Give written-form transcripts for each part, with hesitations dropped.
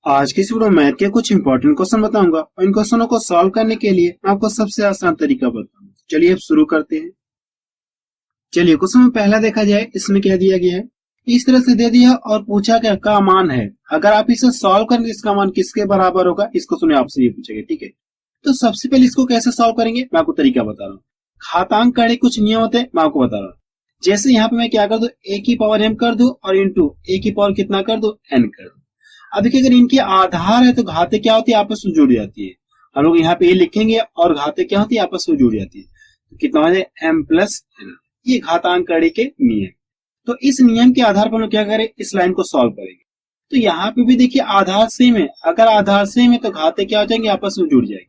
आज की इस वीडियो में मैथ के कुछ इंपॉर्टेंट क्वेश्चन बताऊंगा और इन क्वेश्चनों को सॉल्व करने के लिए मैं आपको सबसे आसान तरीका बताऊंगा। चलिए अब शुरू करते हैं। चलिए क्वेश्चन में पहला देखा जाए, इसमें क्या दिया गया है। इस तरह से दे दिया और पूछा क्या का मान है, अगर आप इसे सॉल्व करें तो इसका मान किसके बराबर होगा, इस क्वेश्चन में आपसे ये पूछेगा। ठीक है, तो सबसे पहले इसको कैसे सॉल्व करेंगे मैं आपको तरीका बता रहा हूँ। घातांक करने कुछ नियम होते हैं, मैं आपको बता रहा हूँ। जैसे यहाँ पे मैं क्या कर दू, ए की पावर m कर दू और इंटू ए की पावर कितना कर दू, n कर दू। अब देखिए अगर इनके आधार है तो घाते क्या होती है, आपस में जुड़ जाती है। हम लोग यहाँ पे ये लिखेंगे और घाते क्या होती है, आपस में जुड़ जाती है। तो कितना हो जाए m प्लस n, ये घातांक कड़ी के नियम। तो इस नियम के आधार पर हम लोग क्या करें, इस लाइन को सॉल्व करेंगे। तो यहाँ पे भी देखिए आधार सेम है, अगर आधार सेम है तो घाते क्या हो जाएंगे, आपस में जुड़ जाएंगे।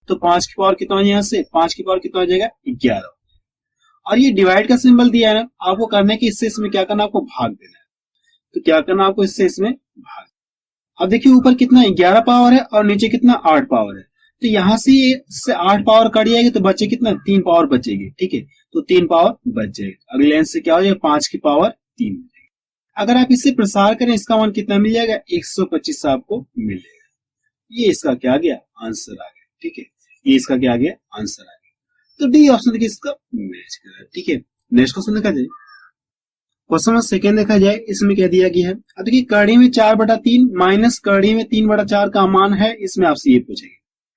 तो 5 की पावर कितना हो जाएगा, यहाँ से 5 की पावर कितना हो जाएगा, 11। और ये डिवाइड का सिंबल दिया है ना, आपको करने की इससे इसमें क्या करना, आपको भाग देना है। तो क्या करना आपको, इससे इसमें भाग। अब देखिए ऊपर कितना 11 पावर है और नीचे कितना 8 पावर है। तो यहां से 8 पावर कट जाएगी तो बचे कितना, 3 पावर बचेगी। ठीक है, तो 3 पावर बच जाएगी। अगले लाइन से क्या हो जाएगा, 5 की पावर 3 हो जाएगी। अगर आप इससे प्रसार करें इसका मान कितना मिल जाएगा, 125 आपको मिलेगा। ये इसका क्या आ गया, आंसर आ गया। ठीक है, ये इसका क्या आ गया, आंसर आ गया। तो डी ऑप्शन देखिए इसका मैच कर रहा है। ठीक है, नेक्स्ट क्वेश्चन देखा जाए। क्वेश्चन में सेकेंड देखा जाए, इसमें क्या दिया गया है। अब देखिए कड़ी में 4/3 माइनस कड़ी में 3/4 का मान है, इसमें आपसे ये पूछेंगे।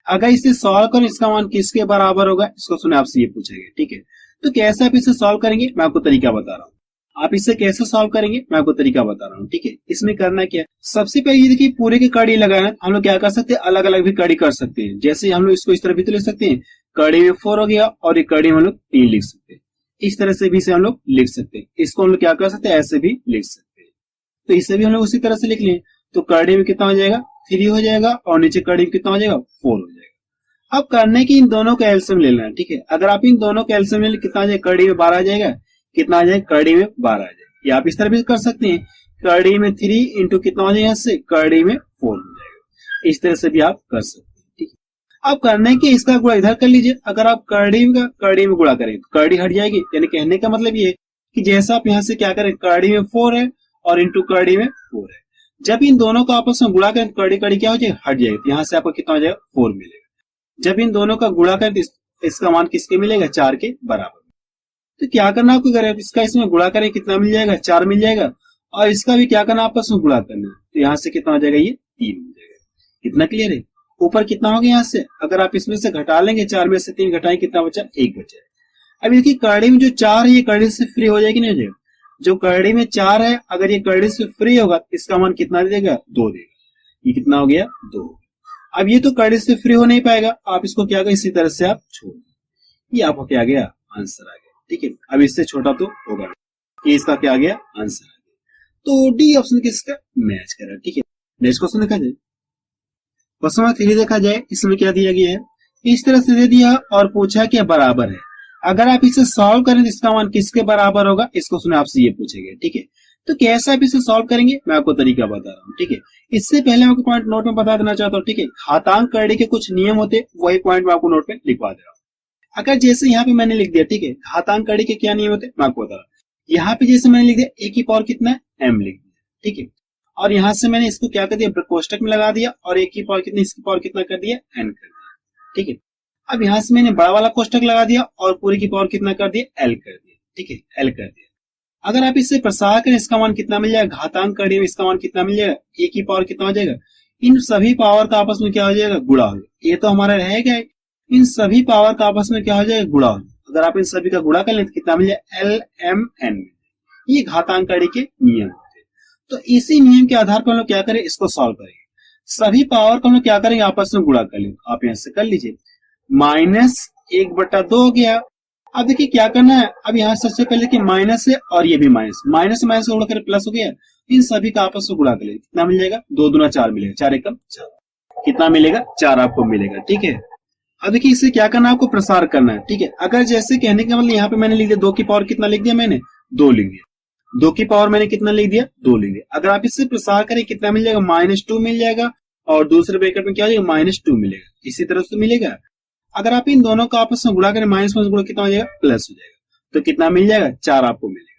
अगर इसे सॉल्व करें इसका मान किसके बराबर होगा, इसको सुने आपसे ये पूछेंगे। ठीक है, तो कैसे आप इसे सॉल्व करेंगे मैं आपको तरीका बता रहा हूँ। आप इसे कैसे सॉल्व करेंगे मैं आपको तरीका बता रहा हूँ। ठीक है, इसमें करना क्या है, सबसे पहले देखिए पूरे के कड़ी लगाना। हम लोग क्या कर सकते हैं, अलग अलग भी कड़ी कर सकते हैं। जैसे हम लोग इसको इस तरह भी तो लिख सकते हैं, कड़ी में 4 हो गया और एक कड़ी में हम लोग 3 लिख सकते हैं। इस तरह से भी इसे हम लोग लिख सकते हैं। इसको हम लोग क्या कर सकते हैं, ऐसे भी लिख सकते हैं। तो इसे भी हम लोग उसी तरह से लिख लें। तो कड़ी में कितना हो जाएगा, 3 हो जाएगा और नीचे कड़ी में कितना हो जाएगा, 4 हो जाएगा। अब करने की इन दोनों का एलसीएम ले लेना। ठीक है, अगर आप इन दोनों का एलसीएम ले लें कितना आ जाएगा, कड़ी में 12 आ जाएगा। कितना आ जाएगा, कड़ी में 12 आ जाएगा। या आप इस तरह भी कर सकते हैं, कड़ी में 3 इंटू कितना हो जाएगा, यहाँ से कड़ी में 4 हो जाएगा। इस तरह से भी आप कर सकते हैं। अब करने के इसका गुणा इधर कर लीजिए। अगर आप कड़ी में गुणा करें तो कड़ी हट जाएगी। यानी कहने का मतलब ये है कि जैसा आप यहाँ से क्या करें, कड़ी में 4 है और इंटू कड़ी में 4 है। जब इन दोनों का आपस में गुणा करें तो कड़ी कड़ी क्या हो जाएगा, हट जाएगी। यहाँ से आपको कितना हो जाएगा, 4 मिलेगा। जब इन दोनों का गुणा करें तो इसका मान किसके मिलेगा, 4 के बराबर। तो क्या करना आपको करें, इसका इसमें गुणा करें कितना मिल जाएगा, 4 मिल जाएगा। और इसका भी क्या करना, आपस में गुणा करना है। तो यहाँ से कितना हो जाएगा, ये 3 हो जाएगा। कितना क्लियर है। ऊपर कितना हो गया, यहाँ से अगर आप इसमें से घटा लेंगे, 4 में से 3 घटाएं कितना बचा, 1 बचा। अब देखिए कड़ी में जो 4 है ये कड़ी से फ्री हो जाएगी, नहीं हो जाएगा। जो कड़ी में 4 है अगर ये कड़ी से फ्री होगा इसका मान कितना देगा, 2 देगा। ये कितना हो गया, 2। अब ये तो कड़ी से फ्री हो नहीं पाएगा, आप इसको क्या करें, इसी तरह से आप छोड़, ये आपको क्या आ गया, आंसर आ गया। ठीक है, अब इससे छोटा तो होगा, ये इसका क्या आ गया, आंसर आ गया। तो डी ऑप्शन किसका मैच कर रहा है। ठीक है, नेक्स्ट क्वेश्चन देखा जाए। क्वेश्चन नंबर 3 देखा जाए, इसमें क्या दिया गया है। इस तरह से दे दिया और पूछा क्या बराबर है, अगर आप इसे सॉल्व करें तो इसका मान किसके बराबर होगा, इसको सुने आपसे ये पूछेंगे। ठीक है, तो कैसे आप इसे सॉल्व करेंगे मैं आपको तरीका बता रहा हूँ। ठीक है, इससे पहले मैं आपको पॉइंट नोट में बता देना चाहता हूँ। ठीक है, घातांक करने के कुछ नियम होते, वही पॉइंट मैं आपको नोट में लिखवा दे रहा हूँ। अगर जैसे यहाँ पे मैंने लिख दिया, ठीक है, घातांक कड़ी के क्या नियम होते मैं आपको बता रहा हूँ। यहाँ पे जैसे मैंने लिख दिया, ए की पावर कितना है, m लिख दिया। ठीक है, और यहां से मैंने इसको क्या कर दिया, कोष्टक में लगा दिया और एक की पावर कितनी, इसकी पावर कितना कर दिया, n कर दिया। ठीक है, अब यहां से मैंने बड़ा वाला कोष्टक लगा दिया और पूरी की पावर कितना कर दिया, l कर दिया। ठीक है, l कर दिया। अगर आप इससे प्रसार करें इसका मान कितना मिल जाएगा, घातांक कड़ी में इसका मान कितना मिल जाएगा, a की पावर कितना हो जाएगा, इन सभी पावर का आपस में क्या हो जाएगा, गुणा हो जाएगा। ये तो हमारा रहेगा, इन सभी पावर का आपस में क्या हो जाएगा, गुणा हो जाएगा। अगर आप इन सभी का गुणा कर लें तो कितना मिल जाएगा, LMN। ये घातांक कड़ी के नियम। तो इसी नियम के आधार पर हम लोग क्या करें, इसको सॉल्व करेंगे। सभी पावर को हम लोग क्या करेंगे, आपस में गुणा कर लेंगे। आप यहां से कर लीजिए, -1/2 हो गया। अब देखिए क्या करना है, अब यहाँ सबसे पहले कि माइनस है और ये भी माइनस माइनस गुणा कर प्लस हो गया। इन सभी का आपस में गुणा कर लेंगे, कितना मिल जाएगा, 2 दूना 4 मिलेगा, 4 एकम 4। कितना मिलेगा, 4 आपको मिलेगा। ठीक है, अब देखिए इसे क्या करना है, आपको प्रसार करना है। ठीक है, अगर जैसे कहने का मतलब यहाँ पे मैंने लिख दिया 2 की पावर कितना लिख दिया, मैंने 2 लिख दिया। 2 की पावर मैंने कितना लिख दिया, 2 लिख दिया। अगर आप इससे प्रसार करें कितना मिल जाएगा, -2 मिल जाएगा और दूसरे ब्रैकेट में क्या हो जाएगा, -2 मिलेगा। इसी तरह से मिलेगा। अगर आप इन दोनों का आपस में गुणा करें, माइनस गुणा कितना हो जाएगा, प्लस हो जाएगा। तो कितना मिल जाएगा, 4 आपको मिलेगा।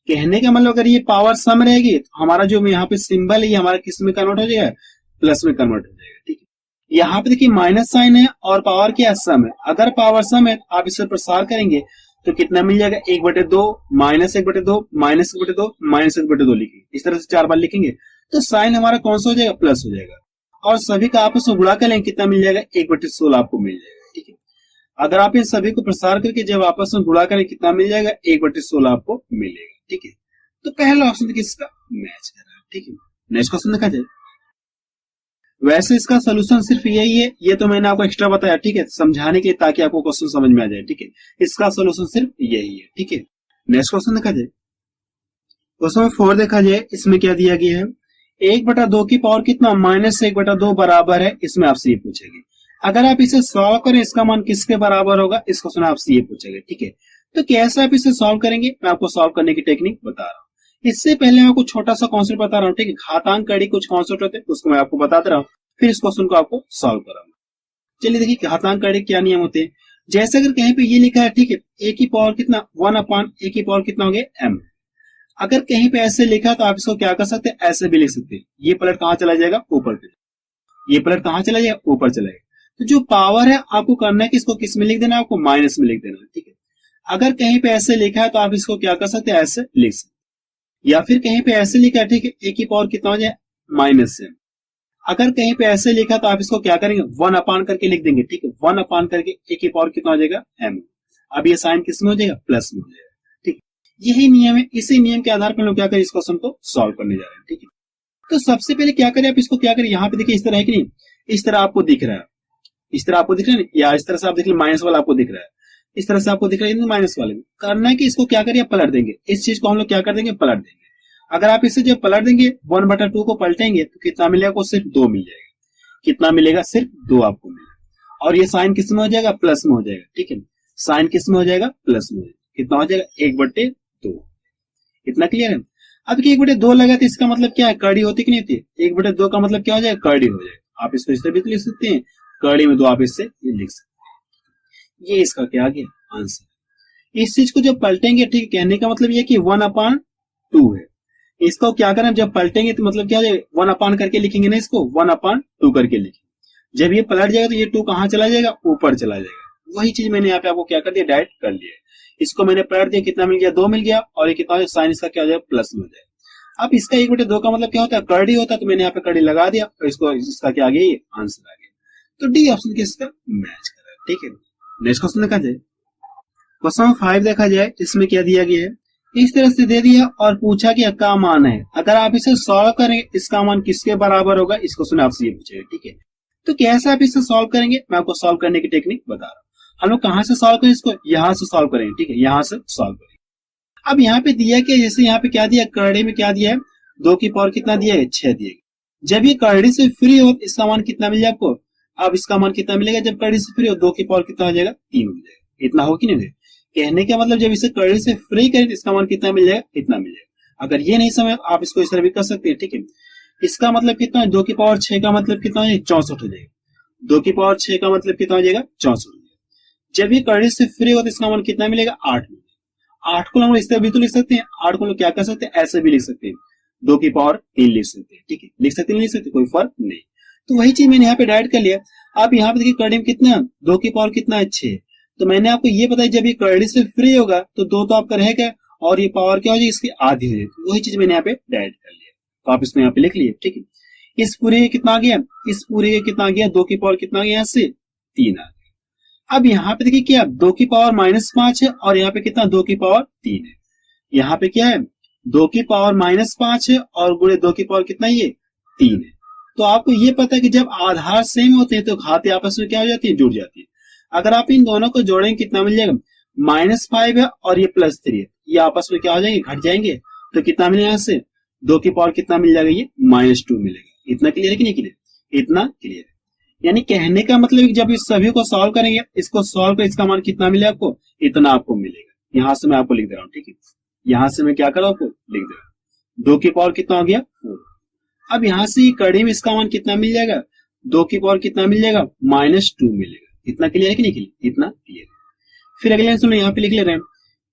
कहने का मतलब अगर ये पावर सम रहेगी तो हमारा जो यहाँ पे सिंबल है ये हमारा किस में कन्वर्ट हो जाएगा, प्लस में कन्वर्ट हो जाएगा। ठीक है, यहाँ पे देखिए माइनस साइन है और पावर क्या सम है। अगर पावर सम है आप इसे प्रसार करेंगे तो कितना मिल जाएगा, 1/2 माइनस 1/2 माइनस 1/2 माइनस 1/2 लिखेंगे। इस तरह से 4 बार लिखेंगे तो साइन हमारा कौन सा हो जाएगा, प्लस हो जाएगा। और सभी का आपस में गुणा करेंगे कितना मिल जाएगा, 1/16 आपको मिल जाएगा। ठीक है, अगर आप इन सभी को प्रसार करके जब आपस में गुणा करें कितना मिल जाएगा, 1/16 आपको मिलेगा। ठीक है, तो पहला ऑप्शन किसका मैच कर रहा है। ठीक है, नेक्स्ट क्वेश्चन देखा जाए। वैसे इसका सोल्यूशन सिर्फ यही है, ये तो मैंने आपको एक्स्ट्रा बताया, ठीक है, समझाने के लिए ताकि आपको क्वेश्चन समझ में आ जाए। ठीक है, इसका सोल्यूशन सिर्फ यही है। ठीक है, नेक्स्ट क्वेश्चन देखा जाए। क्वेश्चन 4 देखा जाए, इसमें क्या दिया गया है, 1/2 की पावर कितना, -1/2 बराबर है। इसमें आपसे ये पूछेगी, अगर आप इसे सॉल्व करें इसका मान किसके बराबर होगा, इस क्वेश्चन आपसे ये पूछेगा। ठीक है, तो कैसे आप इसे सॉल्व करेंगे, मैं आपको सॉल्व करने की टेक्निक बता रहा हूँ। इससे पहले मैं आपको छोटा सा कॉन्सेप्ट बता रहा हूँ। ठीक है, घातांक कड़ी कुछ कॉन्सेप्ट होते हैं उसको मैं आपको बताता रहा हूँ, फिर इस क्वेश्चन को आपको सॉल्व कराऊंगा। चलिए देखिए घातांक कड़ी क्या नियम होते हैं। जैसे अगर कहीं पे ये लिखा है, ठीक है, a की पावर कितना 1/a की पावर कितना हो गया m। अगर कहीं पे ऐसे लिखा तो आप इसको क्या कर सकते हैं, ऐसे भी लिख सकते हैं। ये पलट कहां चला जाएगा, ऊपर पे, ये पलट कहां चला जाएगा, ऊपर चला जाएगा। तो जो पावर है आपको करना है कि इसको किस में लिख देना है, आपको माइनस में लिख देना है। ठीक है, अगर कहीं पे ऐसे लिखा है तो आप इसको क्या कर सकते हैं, ऐसे लिख सकते हैं। या फिर कहीं पे ऐसे लिखा है, ठीक है, a की पावर कितना हो जाए -m। अगर कहीं पे ऐसे लिखा तो आप इसको क्या करेंगे, 1 करके लिख देंगे। ठीक है, 1 करके a की पावर कितना हो जाएगा m। अब ये साइन किस में हो जाएगा, प्लस में हो जाएगा। ठीक, यही नियम है। इसी नियम के आधार पर हम लोग क्या करें, इस क्वेश्चन को सॉल्व करने जा रहे हैं। ठीक है, तो सबसे पहले क्या करें, आप इसको क्या करें, यहाँ पे देखिए इस तरह है कि नहीं, इस तरह आपको दिख रहा है, इस तरह आपको दिख रहा है, या इस तरह से आप देख लीजिए माइनस वाला आपको दिख रहा है, इस तरह से आपको दिख रहा है माइनस वाले में। करना है कि इसको क्या करिए, पलट देंगे। इस चीज को हम लोग क्या कर देंगे, पलट देंगे। अगर आप इसे जब पलट देंगे 1/2 को पलटेंगे तो कितना मिलेगा, को सिर्फ 2 मिल जाएगा। कितना मिलेगा, सिर्फ 2 आपको मिलेगा। और ये साइन किस में हो जाएगा, प्लस में हो जाएगा। ठीक है, साइन किस में हो जाएगा, प्लस में हो जाएगा। कितना हो जाएगा, 1/2। इतना क्लियर है। अब 1/2 लगा तो इसका मतलब क्या है, कड़ी होती कि नहीं होती, 1/2 का मतलब क्या हो जाएगा, कड़ी हो जाएगा। आप इसको इस तरह भी लिख सकते हैं, कड़ी में 2 आप इससे लिख सकते हैं। ये इसका क्या आ गया, आंसर। इस चीज को जब पलटेंगे, ठीक है, कहने का मतलब ये कि 1/2 है। इसको क्या करें, जब पलटेंगे तो मतलब क्या हो जाएगा, 1 करके लिखेंगे ना, इसको 1/2 करके लिखेंगे। जब ये पलट जाएगा तो ये 2 कहां चला जाएगा, ऊपर चला जाएगा। वही चीज मैंने यहाँ पे आपको क्या कर दिया, डायरेक्ट कर लिया। इसको मैंने पलट दिया, कितना मिल गया, 2 मिल गया। और ये कितना साइन इसका क्या हो जाएगा, प्लस में हो जाएगा। अब इसका 1/2 का मतलब क्या होता है, कड़ी होता है, तो मैंने यहाँ पे कड़ी लगा दिया और इसको इसका क्या आ गया, ये आंसर आ गया। तो डी ऑप्शन किसका मैच कर रहा है। ठीक है, नेक्स्ट क्वेश्चन देखा जाए। क्वेश्चन 5 देखा जाए, इसमें क्या दिया गया है, इस तरह से दे दिया और पूछा कि क्या मान है, अगर आप इसे सॉल्व करें इसका मान किसके बराबर होगा, इस क्वेश्चन आपसे ये पूछेगा। ठीक है, तो कैसे आप इसे सॉल्व करेंगे, मैं आपको सॉल्व करने की टेक्निक बता रहा हूँ। हम लोग कहां से सॉल्व करें, इसको यहां से सॉल्व करेंगे। ठीक है, यहां से सॉल्व करेंगे। अब यहाँ पे दिया क्या, जैसे यहाँ पे क्या दिया, करड़े में क्या दिया है, 2 की पावर कितना दिया है, 6 दिया है। जब ये करड़ी से फ्री हो इसका मान कितना मिल जाए आपको, अब इसका मान कितना मिलेगा, जब करड़ी से फ्री हो 2 की पावर कितना हो जाएगा, 3 हो जाएगा। इतना हो कि नहीं, कहने का मतलब जब इसे करड़ी से फ्री करें तो इसका मान कितना मिल जाएगा, इतना मिल जाएगा। अगर ये नहीं समझ आप इसको इस तरह भी कर सकते हैं। ठीक है, इसका मतलब कितना है, 2 की पावर 6 का मतलब कितना हो जाएगा, 64 हो जाएगा। 2 की पावर 6 का मतलब कितना हो जाएगा, 64 हो जाएगा। जब ये करड़ी से फ्री हो तो इसका मान कितना मिलेगा, 8 मिलेगा। 8 को हम इस तरह भी तो लिख सकते हैं, 8 को क्या कर सकते हैं, ऐसे भी लिख सकते हैं, 2 की पावर 3 लिख सकते हैं। ठीक है, लिख सकते हैं, लिख सकते, कोई फर्क नहीं। तो वही चीज मैंने यहाँ पे डायरेक्ट कर लिया। आप यहाँ पे देखिए करड़ी में कितना, 2 की पावर कितना है, 6। तो मैंने आपको ये बताया जब ये करड़ी से फ्री होगा तो 2 तो आपका रहेगा और ये पावर क्या हो जाएगी, इसकी आधी हो जाएगी। वही चीज मैंने यहाँ पे डायरेक्ट कर लिया, तो आप इसमें यहाँ पे लिख लिए। ठीक है, इस पूरे का कितना आ गया, इस पूरे का कितना आ गया, 2 की पावर कितना आ गया, यहाँ से 3 आ गया। अब यहाँ पे देखिए क्या, 2 की पावर -5 है और यहाँ पे कितना, 2 की पावर 3 है। यहाँ पे क्या है, 2 की पावर -5 है और गुणे 2 की पावर कितना, ये 3 है। तो आपको ये पता है कि जब आधार सेम होते हैं तो घातें आपस में क्या हो जाती है, जुड़ जाती है। अगर आप इन दोनों को जोड़ेंगे कितना मिल जाएगा, -5 है और ये +3 है, ये आपस में क्या हो जाएंगे, घट जाएंगे। तो कितना मिलेगा, यहाँ से 2 की पावर कितना मिल जाएगा, ये -2 मिलेगा। इतना क्लियर है कि नहीं क्लियर, इतना क्लियर है। यानी कहने का मतलब जब इस सभी को सॉल्व करेंगे, इसको सॉल्व कर इसका मान कितना मिलेगा आपको, इतना आपको मिलेगा। यहां से मैं आपको लिख दे रहा हूँ। ठीक है, यहां से मैं क्या कर रहा हूँ, आपको लिख दे रहा हूँ। 2 की पावर कितना हो गया, 4। अब यहां से कड़ी में इसका मान कितना मिल जाएगा, 2 की पावर कितना मिल जाएगा, -2 मिलेगा। इतना क्लियर है कि नहीं क्लियर, इतना क्लियर है। फिर अगले आंसर में यहाँ पे लिख ले रहे हैं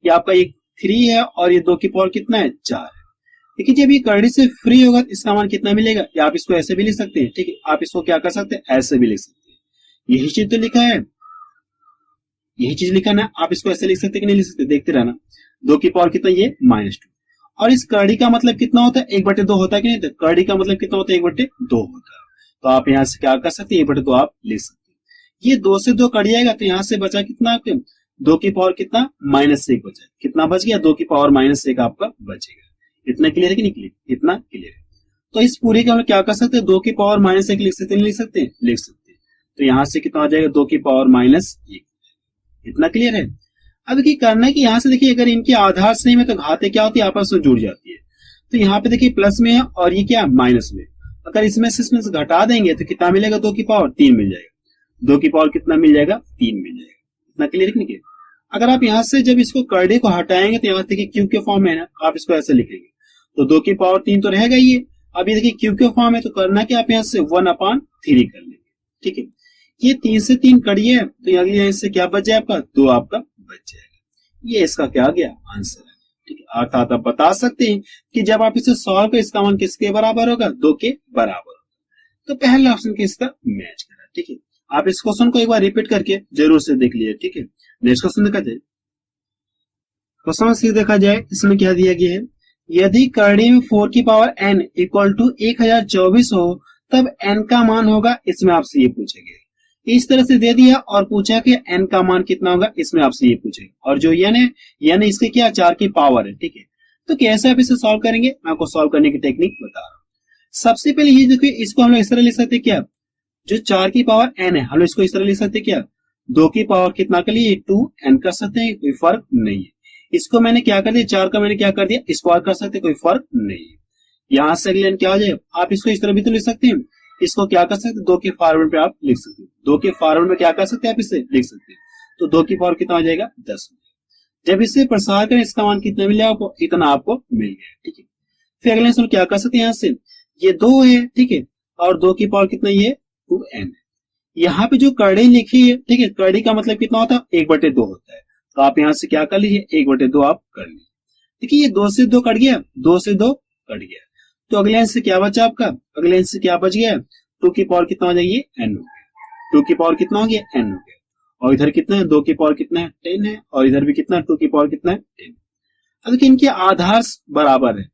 कि आपका ये 3 है और ये 2 की पावर कितना है, 4 है। देखिए जब ये करड़ी से फ्री होगा तो इसका मान कितना मिलेगा, या आप इसको ऐसे भी लिख सकते हैं, ठीक है, आप इसको क्या कर सकते हैं, ऐसे भी लिख सकते हैं। यही चीज तो लिखा है, यही चीज लिखा ना, आप इसको ऐसे लिख सकते हैं कि नहीं लिख सकते, देखते रहना। 2 की पावर कितना, ये -2। और इस करड़ी का मतलब कितना होता है, 1/2 होता है कि नहीं, तो करड़ी का मतलब कितना होता है, 1/2 होता है। तो आप यहाँ से क्या कर सकते हैं, 1/2 आप लिख सकते हैं। ये 2 से 2 कट जाएगा तो यहाँ से बचा कितना, 2 की पावर कितना, -1 बचा, कितना बच गया, 2 की पावर -1 आपका बचेगा। इतना क्लियर है कि नहीं क्लियर, इतना क्लियर है। तो इस पूरी का हम क्या कर सकते हैं, 2 की पावर -1 लिख सकते हैं, लिख सकते हैं, लिख सकते हैं। तो यहाँ से कितना आ जाएगा, 2 की पावर -1। इतना क्लियर है। अब देखिए करना है कि यहाँ से देखिए अगर इनके आधार सेम है तो घातें क्या होती है, आपस में जुड़ जाती है। तो यहाँ पे देखिए प्लस में है और ये क्या, माइनस में। अगर इसमें से घटा देंगे तो कितना मिलेगा, 2 की पावर 3 मिल जाएगा। 2 की पावर कितना मिल जाएगा, 3 मिल जाएगा। इतना क्लियर है कि अगर आप यहाँ से जब इसको करड़े को हटाएंगे तो यहाँ देखिए क्यूब के फॉर्म में है ना, आप इसको ऐसे लिखेंगे तो 2 की पावर 3 तो रहेगा ही। अब ये देखिए क्यूब के फॉर्म है तो करना कि आप यहाँ से 1/3 कर लेंगे, ठीक है। ये 3 से 3 कड़िए तो अगले इससे क्या बच जाए आपका, 2 आपका बच जाएगा। ये इसका क्या आ गया, आंसर है, ठीक है। अर्थात आप बता सकते हैं कि जब आप इसे सॉल्व करें इसका मान किसके बराबर होगा, 2 के बराबर होगा। तो पहला ऑप्शन किसका मैच करा, ठीक है। आप इस क्वेश्चन को एक बार रिपीट करके जरूर से देख लीजिए, ठीक है। नेक्स्ट क्वेश्चन देखा जाए, क्वेश्चन सी देखा जाए, इसमें क्या दिया गया है, यदि करड़ी में 4 की पावर n इक्वल टू 1024 हो तब n का मान होगा, इसमें आपसे ये पूछेंगे। इस तरह से दे दिया और पूछा कि n का मान कितना होगा, इसमें आपसे ये पूछेगा। और जो n है, n इसके क्या 4 की पावर है, ठीक है। तो कैसे आप इसे सॉल्व करेंगे, मैं आपको सॉल्व करने की टेक्निक बता रहा हूँ। सबसे पहले ये देखिए, इसको हम लोग इस तरह लिख सकते क्या, जो 4 की पावर n है हम लोग इसको इस तरह लिख सकते क्या, 2 की पावर कितना के लिए 2n कर सकते हैं, कोई फर्क नहीं है। इसको मैंने क्या कर दिया, 4 का मैंने क्या कर दिया, स्क्वायर कर सकते, कोई फर्क नहीं है। यहां से अगले क्या हो जाए, आप इसको इस तरह भी तो लिख सकते हैं, इसको क्या कर सकते, 2 के फॉर्मूले पे आप लिख सकते हैं, 2 के फॉर्मूले में क्या कर सकते हैं, आप इसे लिख सकते हैं। तो 2 की पावर कितना हो जाएगा, 10। जब इसे प्रसार करें इसका मान कितना मिल जाएगा आपको, इतना आपको मिल गया, ठीक है। फिर अगले इसमें क्या कर सकते हैं, यहाँ से ये 2 है, ठीक है, और 2 की पावर कितना, ये 2n है। यहाँ पे जो करड़ी लिखी है, ठीक है, करड़ी का मतलब कितना होता है, 1/2 होता है। तो आप यहाँ से क्या कर लीजिए, 1/2 आप कर लीजिए। देखिए ये 2 से 2 कट गया, 2 से 2 कट गया। तो अगले अंश से क्या बचा आपका, अगले अंश से क्या बच गया, 2 की पावर कितना हो जाएगी, n हो गया। 2 की पावर कितना हो गया, n हो गया। और इधर कितना है, 2 की पावर कितना है, 10 है। और इधर भी कितना, 2 की पावर कितना है, 10। अब देखिए इनके आधार बराबर है।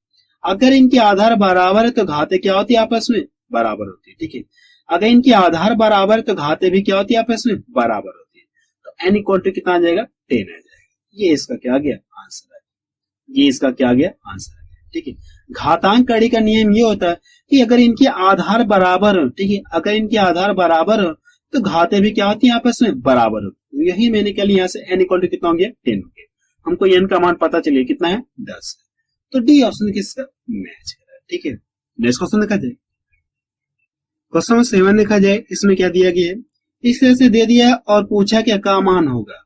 अगर इनके आधार बराबर है तो घातें क्या होती है, आपस में बराबर होती है, ठीक है। अगर इनके आधार बराबर है तो घातें भी क्या होती है, आपस में बराबर होती है। तो n इक्वल टू कितना आ जाएगा, 10 आ जाएगा। ये इसका क्या आ गया, आंसर है। ये इसका क्या आ गया, आंसर है, ठीक है। घातांक कड़ी का नियम ये होता है कि अगर इनके आधार बराबर हो, ठीक है, अगर इनके आधार बराबर हो तो घातें भी क्या होती है, आपस में बराबर होती है। यही मैंने क्या लिया, यहाँ से n इक्वल टू कितना हो गया, 10 हो गया। हमको n का मान पता चलिए कितना है, 10। तो डी ऑप्शन किसका मैच कर रहा है, ठीक है। नेक्स्ट क्वेश्चन देखा जाए, क्वेश्चन 7 देखा जाए, इसमें क्या दिया गया है, इस तरह से दे दिया और पूछा क्या का मान होगा।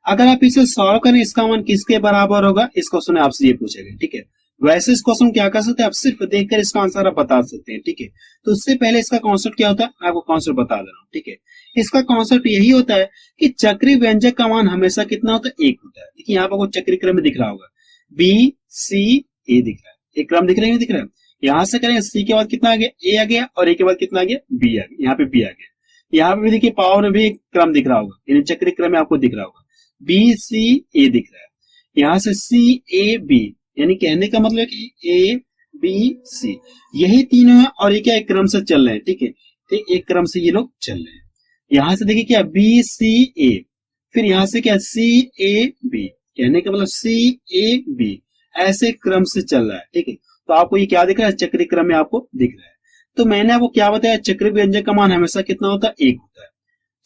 अगर आप इसे सॉल्व करें इसका मान किसके बराबर होगा, इस क्वेश्चन में आपसे ये पूछेगा, ठीक है। वैसे इस क्वेश्चन क्या कर सकते हैं, आप सिर्फ देखकर इसका आंसर आप बता सकते हैं, ठीक है। तो उससे पहले इसका कॉन्सेप्ट क्या होता है, मैं आपको कॉन्सेप्ट बता दे रहा हूँ, ठीक है। इसका कॉन्सेप्ट यही होता है कि चक्रीय व्यंजक का मान हमेशा कितना होता है, 1 होता है। देखिए यहाँ पर आपको चक्रीय क्रम में दिख रहा होगा, B C A दिख रहा है, एक क्रम दिख रहा है, दिख रहा है। यहां से करें C के बाद कितना आ गया, A आ गया, और A के बाद कितना आ गया, B आ गया। यहाँ पे B आ गया। यहाँ पे भी देखिए पावर में भी एक क्रम दिख रहा होगा, यानी चक्रीय क्रम में आपको दिख रहा होगा, B C A दिख रहा है। यहाँ से C A B, यानी कहने का मतलब कि A B C यही तीनों है और ये क्या एक क्रम से चल रहे हैं, ठीक है। तो एक क्रम से ये लोग चल रहे हैं। यहां से देखिए क्या B C A, फिर यहां से क्या C A B, कहने का मतलब C A B ऐसे क्रम से चल रहा है, ठीक है। तो आपको ये क्या दिख रहा है, चक्रीय क्रम में आपको दिख रहा है। तो मैंने आपको क्या बताया, चक्रीय व्यंजक का मान हमेशा कितना होता है, 1 होता है।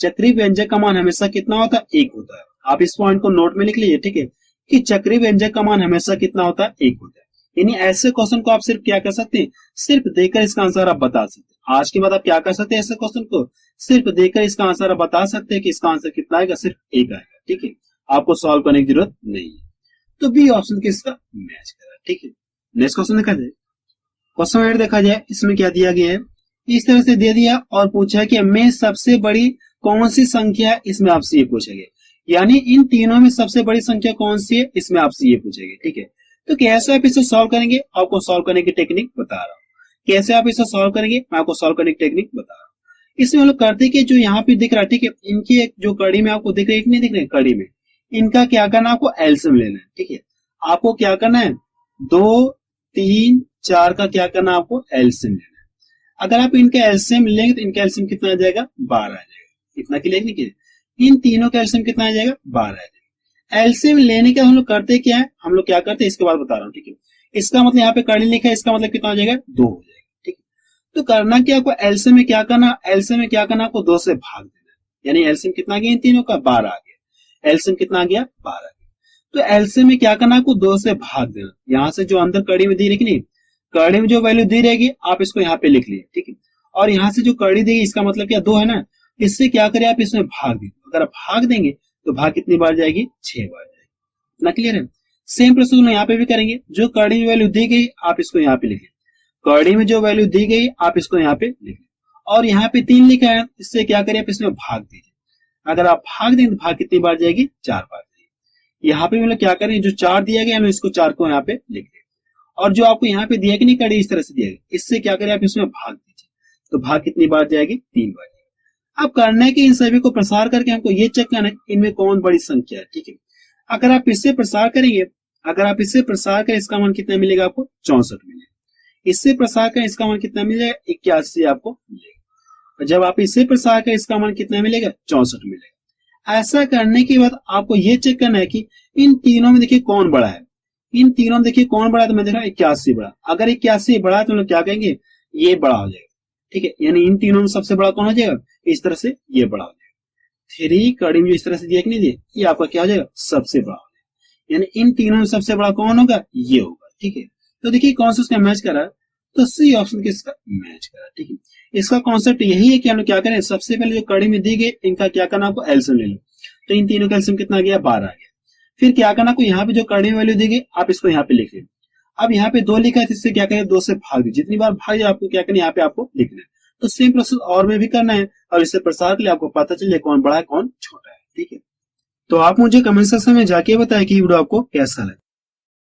चक्रीय व्यंजक का मान हमेशा कितना होता है, 1 होता है। आप इस पॉइंट को नोट में लिख लीजिए, ठीक है, कि चक्रीय व्यंजक का मान हमेशा कितना होता है, 1 होता है। यानी ऐसे क्वेश्चन को आप सिर्फ क्या कर सकते हैं, सिर्फ देखकर इसका आंसर आप बता सकते हैं। आज के बाद आप क्या कर सकते हैं, ऐसे क्वेश्चन को सिर्फ देखकर इसका आंसर आप बता सकते हैं कि इसका आंसर कितना आएगा, सिर्फ 1 आएगा, ठीक है। आपको सॉल्व करने की जरूरत नहीं है। तो बी ऑप्शन किसका मैच कर रहा है, ठीक है। नेक्स्ट क्वेश्चन देखा जाए, क्वेश्चन 8 देखा जाए, इसमें क्या दिया गया है, इस तरह से दे दिया और पूछा कि में सबसे बड़ी कौन सी संख्या है, इसमें आपसे ये पूछेंगे। यानी इन तीनों में सबसे बड़ी संख्या कौन सी है, इसमें आपसे ये पूछेंगे, ठीक है। तो कैसे आप इसे सॉल्व करेंगे, आपको सॉल्व करने की टेक्निक बता रहा हूँ। कैसे आप इसे सॉल्व करेंगे, मैं आपको सॉल्व करने की टेक्निक बता रहा हूँ। इसमें हम लोग करते कि जो यहाँ पे दिख रहा है, ठीक है, इनकी एक जो कड़ी में आपको दिख रही है, नहीं दिख रही है कड़ी में, इनका क्या करना है, आपको एलसीएम लेना है। ठीक है, आपको क्या करना है, 2, 3, 4 का क्या करना है, आपको एलसीएम लेना है। अगर आप इनका एलसीएम लेंगे तो इनका एलसीएम कितना आ जाएगा, 12 आ जाएगा। इतना क्लियर नहीं किया, इन तीनों का एलसीएम कितना आ जाएगा, 12 आ जाएगा। एलसीएम लेने के हम लोग करते क्या है, हम लोग क्या करते हैं इसके बाद बता रहा हूँ। ठीक है, इसका मतलब यहाँ पे कड़ी लिखा है, इसका मतलब कितना हो जाएगा, 2 हो जाएगा। ठीक है, तो करना क्या, आपको एलसीएम में क्या करना, एलसीएम में क्या करना, आपको 2 से भाग देना है। यानी एलसीएम कितना आ गया इन तीनों का, 12 आ गया। एलसीएम कितना आ गया, 12 आ गया। तो एलसीएम में क्या करना, आपको 2 से भाग देना। यहां से जो अंदर कड़ी में दी रहेगी, नहीं कड़ी में जो वैल्यू दी रहेगी आप इसको यहाँ पे लिख लिए। ठीक है, और यहाँ से जो कड़ी देगी इसका मतलब क्या, 2 है ना, इससे क्या करें आप इसमें भाग दें। अगर आप भाग देंगे तो भाग कितनी बार जाएगी, 6 बार जाएगी। इतना क्लियर है। सेम प्रोसेस हम यहाँ पे भी करेंगे। जो कड़ी में वैल्यू दी गई आप इसको यहाँ पे लिख लें, कड़ी में जो वैल्यू दी गई आप इसको यहाँ पे लिख लें, और यहाँ पे 3 लिखा है, इससे क्या करें आप इसमें भाग दीजिए। अगर आप भाग दें तो भाग कितनी बार जाएगी, 4 बार जाएगी। यहाँ पे मतलब क्या करें, जो 4 दिया गया है इसको 4 को यहाँ पे लिख दें, और जो आपको यहाँ पे दिया कि नहीं कड़ी इस तरह से दिया गया, इससे क्या करें आप इसमें भाग दीजिए, तो भाग कितनी बार जाएगी, 3 बार जाएगी। अब करना है कि इन सभी को प्रसार करके हमको ये चेक करना है इनमें कौन बड़ी संख्या है। ठीक है, अगर आप इससे प्रसार करेंगे, अगर आप इससे प्रसार करें इसका मान कितना मिलेगा, आपको 64 मिलेगा। इससे प्रसार करें इसका मान कितना मिलेगा, 81 आपको मिलेगा। जब आप इससे प्रसार करें इसका मान कितना मिलेगा, 64 मिलेगा। ऐसा करने के बाद आपको ये चेक करना है कि इन तीनों में देखिए कौन बड़ा है। इन तीनों में देखिए कौन बड़ा है, तो मैं देख रहा हूँ 81 बड़ा। अगर 81 बड़ा है तो हम लोग क्या कहेंगे, ये बड़ा हो जाएगा। ठीक है, यानी इन तीनों में सबसे बड़ा कौन हो जाएगा, इस तरह से ये बड़ा हो जाएगा। 3 कड़ी में जो इस तरह से दिया कि नहीं दिया, ये आपका क्या हो जाएगा, सबसे बड़ा हो जाएगा। यानी इन तीनों में सबसे बड़ा कौन होगा, ये होगा। ठीक है, तो देखिए कौन सा उसका मैच कर रहा है, तो सी ऑप्शन किसका मैच कर रहा है। ठीक है, इसका कॉन्सेप्ट यही है कि हम लोग क्या करें, सबसे पहले जो कड़ी में दी गई इनका क्या करना, आपको एलसीएम ले लो। तो इन तीनों का एलसीएम कितना गया, 12 आ गया। फिर क्या करना, आपको यहाँ पे जो कड़ी में वैल्यू दी गई आप इसको यहाँ पे लिख लें। अब यहाँ पे 2 लिखा है, इससे क्या करें, 2 से भाग दीजिए। जितनी बार भाग जाए आपको क्या करना, यहाँ पे आपको लिखना है। तो सेम प्रोसेस और में भी करना है, और इससे प्रसार के लिए आपको पता चले कौन बड़ा है कौन छोटा है। ठीक है, तो आप मुझे कमेंट सेक्शन में जाके बताएं कि वीडियो आपको कैसा लगा।